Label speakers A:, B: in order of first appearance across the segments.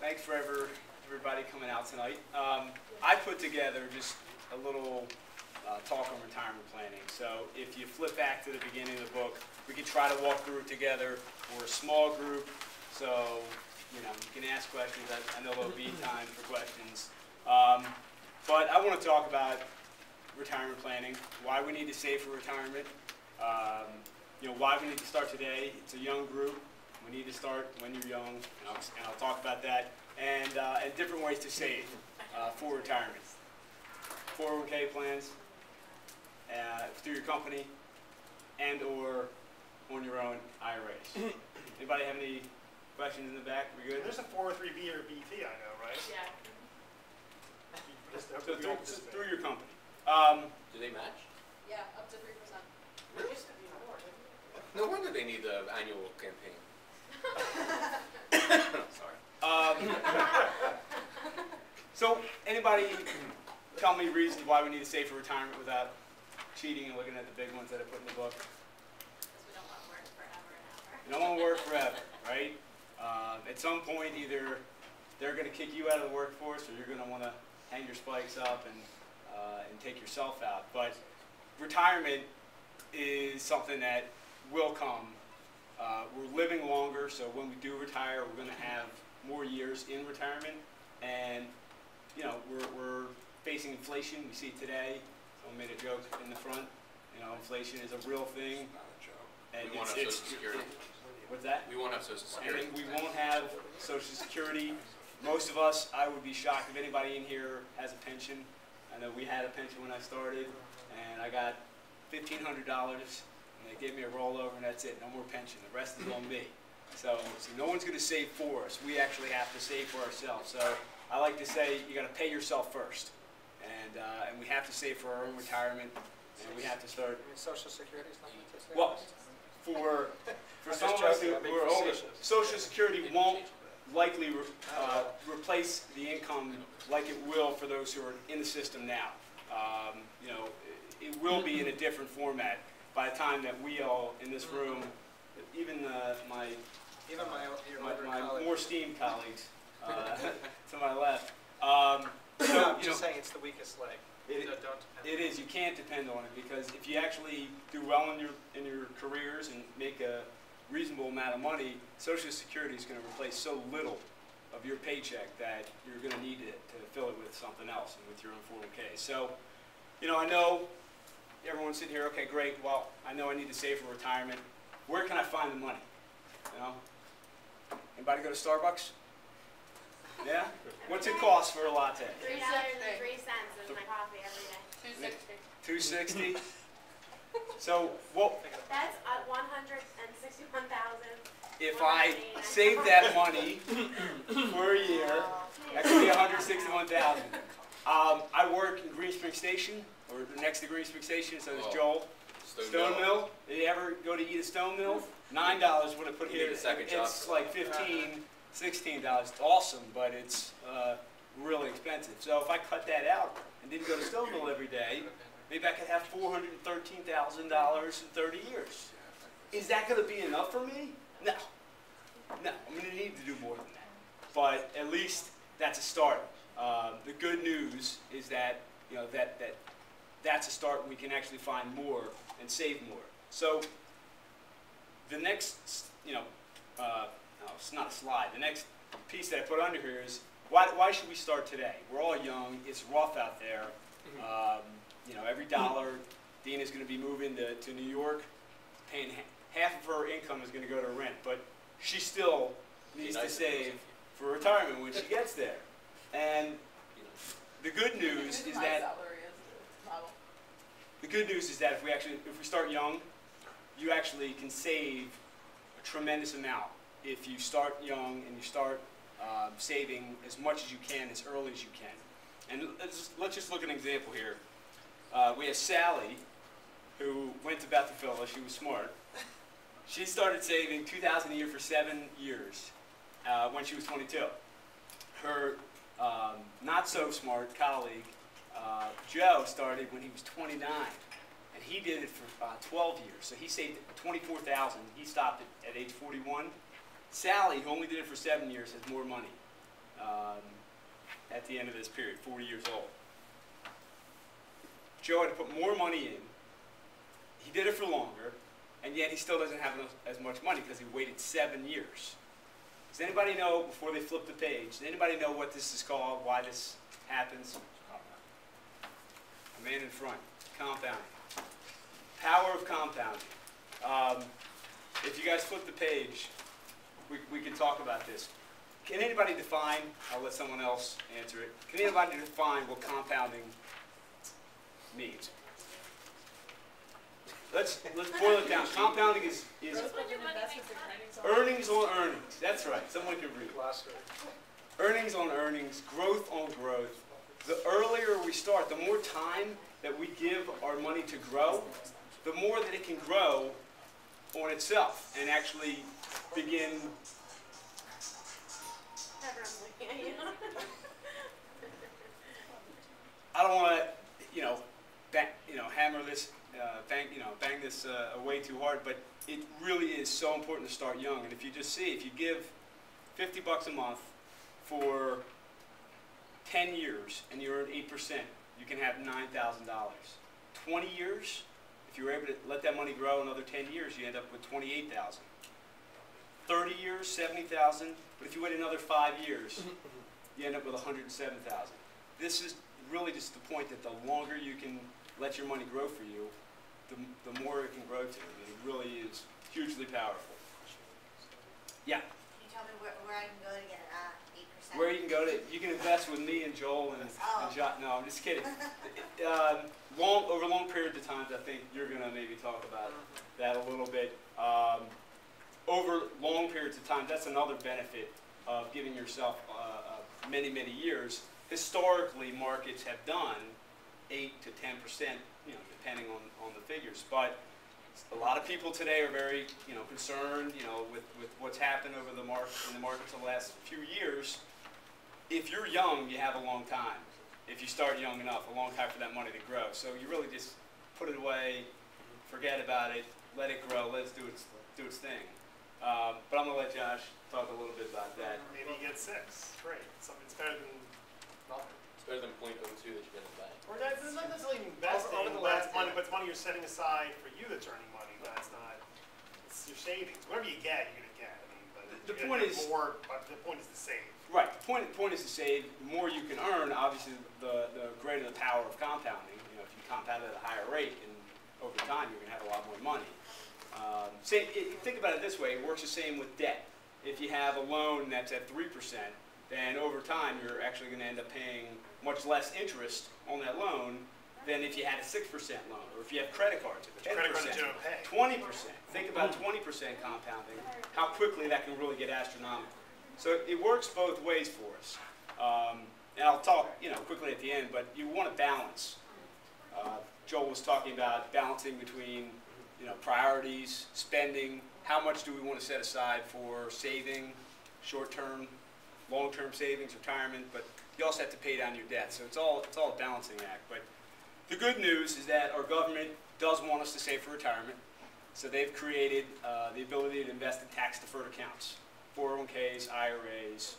A: Thanks for everybody coming out tonight. I put together just a little talk on retirement planning. So if you flip back to the beginning of the book, we could try to walk through it together. We're a small group, so you can ask questions. I know there'll be time for questions. But I want to talk about retirement planning, why we need to save for retirement, why we need to start today. It's a young group. We need to start when you're young, and I'll talk about that, and different ways to save for retirement. 401k plans through your company and or on your own IRAs. Anybody have any questions in the back? We good?
B: There's a 403B or BT, I know, right?
C: Yeah.
A: So through your company.
D: Do they match?
C: Yeah, up to 3%.
D: Really? No wonder they need the annual campaign. Sorry.
A: So anybody tell me reasons why we need to save for retirement without cheating and looking at the big ones that I put in the book?
C: Because we don't want to work forever and ever.
A: You don't want to work forever, right? At some point, either they're going to kick you out of the workforce, or you're going to want to hang your spikes up and take yourself out. But retirement is something that will come. We're living longer, so when we do retire, we're going to have more years in retirement. And we're facing inflation. We see it today. Someone made a joke in the front. Inflation is a real thing.
D: It's not a joke.
A: And
D: we won't have Social Security.
A: What's that?
D: We won't have Social Security.
A: And we won't have Social Security. Most of us, I would be shocked if anybody in here has a pension. I know we had a pension when I started, and I got $1,500, and they gave me a rollover, and that's it. No more pension. The rest is on me. So no one's going to save for us. We actually have to save for ourselves. So I like to say you got to pay yourself first, and we have to save for our own retirement, and we have to start.
B: You mean Social Security is not going to save?
A: Well, for some of us who are older, Social Security won't likely replace the income like it will for those who are in the system now. It will be in a different format by the time that we all in this room, even my more esteemed colleagues to my left.
B: I'm just saying it's the weakest leg.
A: It is. You can't depend on it, because if you actually do well in your careers and make a reasonable amount of money, Social Security is going to replace so little of your paycheck that you're going to need to fill it with something else and with your own 401k. So, I know everyone's sitting here, okay, great, well, I know I need to save for retirement. Where can I find the money? Anybody go to Starbucks? Yeah? What's it cost for a latte?
C: $3.03 is my coffee every day.
A: $2.60. So, well,
C: that's 161,000.
A: if I save that money for a year, that could be 161,000. I work in Green Spring Station, or next to Green Spring Station, so there's Joel. Stone Mill. Did you ever go to eat at Stone Mill? $9 would have put here. It's like $15, $16. It's awesome, but it's really expensive. So if I cut that out and didn't go to Stone Mill every day, maybe I could have $413,000 in 30 years. Is that going to be enough for me? No. No, I'm going to need to do more than that. But at least that's a start. The good news is that that's a start, and we can actually find more and save more. So the next, no, it's not a slide. The next piece that I put under here is why should we start today? We're all young. It's rough out there. Every dollar, Dina's going to be moving to New York, paying half of her income is going to go to rent, but she still needs to save for retirement when she gets there. And the good news is that if we start young, you actually can save a tremendous amount if you start young and you start saving as much as you can as early as you can. And let's just look at an example here. We have Sally, who went to Beth Tfiloh. She was smart. She started saving $2,000 a year for 7 years when she was 22. Her not so smart colleague, Joe, started when he was 29, and he did it for 12 years. So he saved $24,000. He stopped at age 41. Sally, who only did it for 7 years, has more money. at the end of this period, 40 years old. Joe had to put more money in. He did it for longer, and yet he still doesn't have as much money because he waited 7 years. Does anybody know, before they flip the page, does anybody know what this is called, why this happens? A man in front. Compounding. Power of compounding. If you guys flip the page, we can talk about this. Can anybody define, I'll let someone else answer it, can anybody define what compounding means? Let's boil it down. Compounding is earnings on earnings. That's right. Someone can read. Earnings on earnings, growth on growth. The earlier we start, the more time that we give our money to grow, the more that it can grow on itself and actually begin. I don't want to, hammer this, bang this way too hard, but it really is so important to start young. And if you just see, if you give $50 a month for 10 years and you earn 8%, you can have $9,000. 20 years, if you were able to let that money grow another 10 years, you end up with $28,000. 30 years, $70,000, but if you wait another 5 years, you end up with $107,000. This is really just the point that the longer you can let your money grow for you, the more it can grow to. I mean, it really is hugely powerful. Yeah?
E: Can you tell me where I can go to get 8%?
A: Where you can go to, you can invest with me and Joel and John. No, I'm just kidding. Over long periods of time, I think you're going to maybe talk about that a little bit. Over long periods of time, that's another benefit of giving yourself many, many years. Historically, markets have done 8 to 10%, depending on the figures. But a lot of people today are very, concerned, with what's happened over in the markets the last few years. If you're young, you have a long time. If you start young enough, a long time for that money to grow. So you really just put it away, forget about it, let it grow, let it do its thing. But I'm going to let Josh talk a little bit about that.
B: Maybe you get 6. Great. It's better than nothing.
D: It's better than 0.02 that you get in the bank.
B: Or that's not necessarily investing, that's money, but it's money you're setting aside for you that's earning money. That's not, it's your savings. Whatever you get, you're going to get. I mean, but
A: the point is
B: more, but the point is to save.
A: Right. The point is to save. The more you can earn, obviously, the greater the power of compounding. If you compound at a higher rate, and over time, you're going to have a lot more money. Think about it this way. It works the same with debt. If you have a loan that's at 3%, then over time, you're actually going to end up paying much less interest on that loan than if you had a 6% loan, or if you have credit cards at 10%, 20%. Think about 20% compounding, how quickly that can really get astronomical. So it works both ways for us. And I'll talk, quickly at the end, but you want to balance. Joel was talking about balancing between, priorities, spending, how much do we want to set aside for saving, short-term, long-term savings, retirement, but you also have to pay down your debt. So it's all a balancing act. But the good news is that our government does want us to save for retirement. So they've created the ability to invest in tax-deferred accounts, 401ks, IRAs,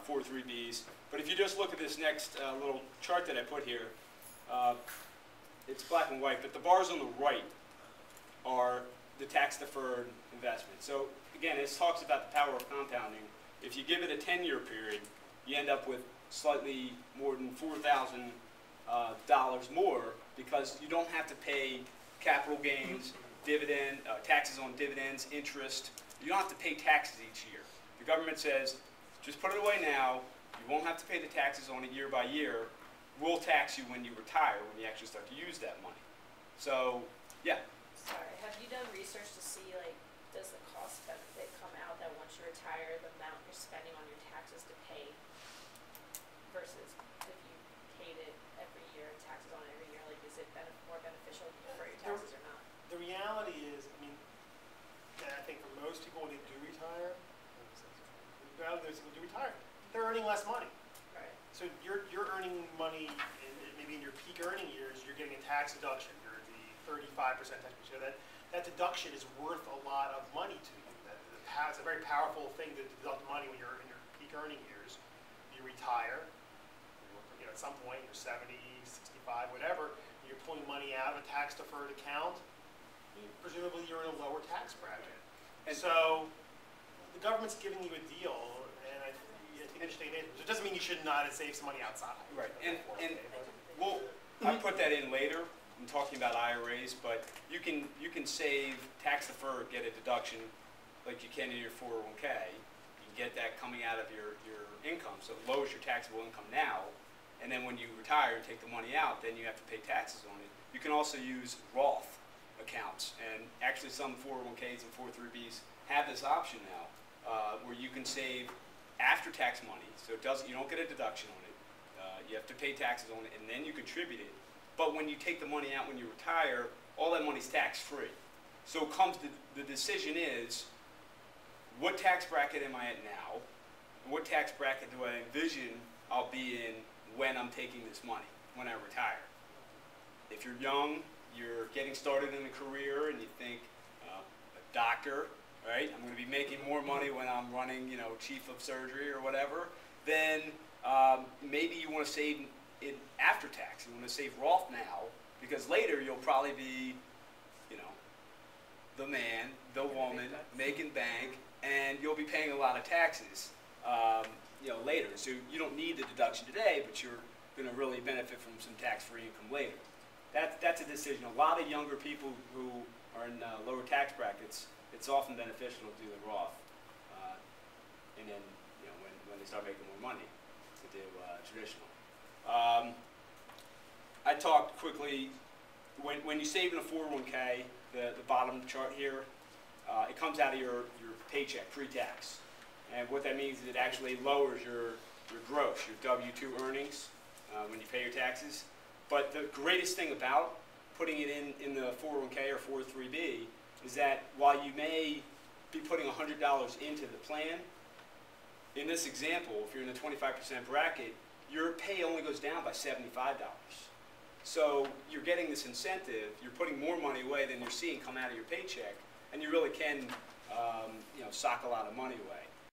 A: 403bs. But if you just look at this next little chart that I put here, it's black and white, but the bars on the right are the tax-deferred investment. So again, this talks about the power of compounding. If you give it a 10-year period, you end up with slightly more than $4,000 more because you don't have to pay capital gains, taxes on dividends, interest. You don't have to pay taxes each year. The government says, just put it away now. You won't have to pay the taxes on it year by year. We'll tax you when you retire, when you actually start to use that money. So, yeah.
F: Sorry, have you done research to see, does the cost benefit come out that once you retire, the amount you're spending on your taxes to pay versus if you paid it every year, taxes on it every year, is it more beneficial for your taxes or not?
B: The reality is, and I think for most people when they do retire, they're earning less money.
F: Right.
B: So you're earning money, maybe in your peak earning years, you're getting a tax deduction. You're the 35% tax deduction. That deduction is worth a lot of money to you. It's a very powerful thing to deduct money when you're in your peak earning years. You you retire, you know, at some point you're 70, 65, whatever, and you're pulling money out of a tax deferred account, presumably you're in a lower tax bracket. And so the government's giving you a deal, and I think interesting. It doesn't mean you should not save some money outside.
A: Right, and well, I put that in later. I'm talking about IRAs, but you can save tax deferred, get a deduction like you can in your 401k. You can get that coming out of your income, so it lowers your taxable income now. And then when you retire and take the money out, then you have to pay taxes on it. You can also use Roth accounts, and actually some 401ks and 403bs have this option now, where you can save after-tax money, so you don't get a deduction on it. You have to pay taxes on it, and then you contribute it. But when you take the money out when you retire, all that money's tax-free. So the decision is, what tax bracket am I at now? What tax bracket do I envision I'll be in when I'm taking this money, when I retire? If you're young, you're getting started in a career, and you think, a doctor, right? I'm going to be making more money when I'm running, you know, chief of surgery or whatever. Then maybe you want to save it after tax. You want to save Roth now, because later you'll probably be, you know, the man, the woman, making bank, and you'll be paying a lot of taxes, you know, later. So you don't need the deduction today, but you're going to really benefit from some tax-free income later. That's a decision. A lot of younger people who are in lower tax brackets, it's often beneficial to do the Roth, and then, you know, when they start making more money, to do traditional. I talked quickly, when you save in a 401k, the bottom chart here, it comes out of your paycheck, pre-tax. And what that means is it actually lowers your gross, your W-2 earnings, when you pay your taxes. But the greatest thing about putting it in the 401k or 403b is that while you may be putting $100 into the plan, in this example, if you're in the 25% bracket, your pay only goes down by $75. So you're getting this incentive, you're putting more money away than you're seeing come out of your paycheck, and you really can, you know, sock a lot of money away.